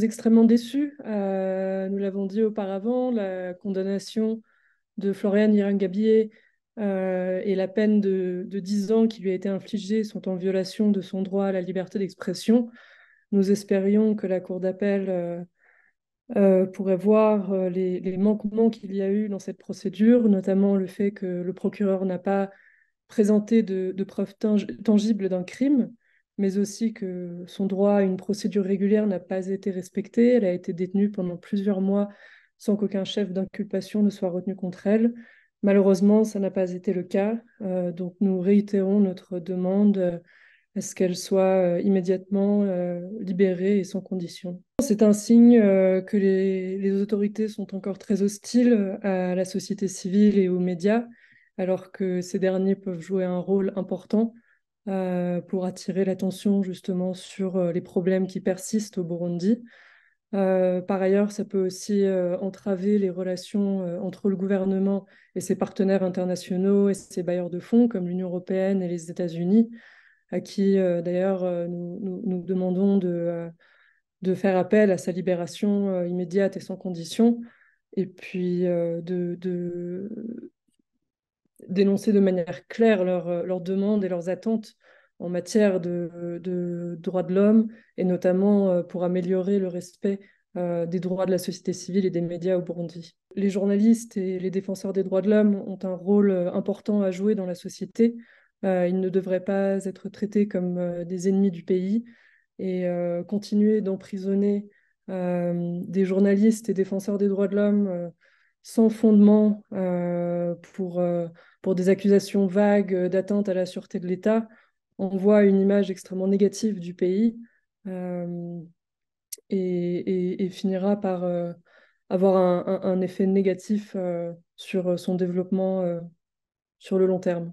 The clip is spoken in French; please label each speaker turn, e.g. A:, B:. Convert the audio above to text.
A: extrêmement déçus. Nous l'avons dit auparavant, la condamnation de Florian Irangabié et la peine de 10 ans qui lui a été infligée sont en violation de son droit à la liberté d'expression. Nous espérions que la Cour d'appel pourrait voir les manquements qu'il y a eu dans cette procédure, notamment le fait que le procureur n'a pas présenté de preuves tangibles d'un crime, mais aussi que son droit à une procédure régulière n'a pas été respecté. Elle a été détenue pendant plusieurs mois sans qu'aucun chef d'inculpation ne soit retenu contre elle. Malheureusement, ça n'a pas été le cas. Donc nous réitérons notre demande à ce qu'elle soit immédiatement libérée et sans condition. C'est un signe que les autorités sont encore très hostiles à la société civile et aux médias, alors que ces derniers peuvent jouer un rôle important pour attirer l'attention justement sur les problèmes qui persistent au Burundi. Par ailleurs, ça peut aussi entraver les relations entre le gouvernement et ses partenaires internationaux et ses bailleurs de fonds, comme l'Union européenne et les États-Unis, à qui d'ailleurs nous demandons de faire appel à sa libération immédiate et sans condition, et puis de dénoncer de manière claire leurs demandes et leurs attentes en matière de droits de l'homme, et notamment pour améliorer le respect des droits de la société civile et des médias au Burundi. Les journalistes et les défenseurs des droits de l'homme ont un rôle important à jouer dans la société. Ils ne devraient pas être traités comme des ennemis du pays, et continuer d'emprisonner des journalistes et défenseurs des droits de l'homme sans fondement pour des accusations vagues d'atteinte à la sûreté de l'État envoie une image extrêmement négative du pays euh, et finira par avoir un effet négatif sur son développement sur le long terme.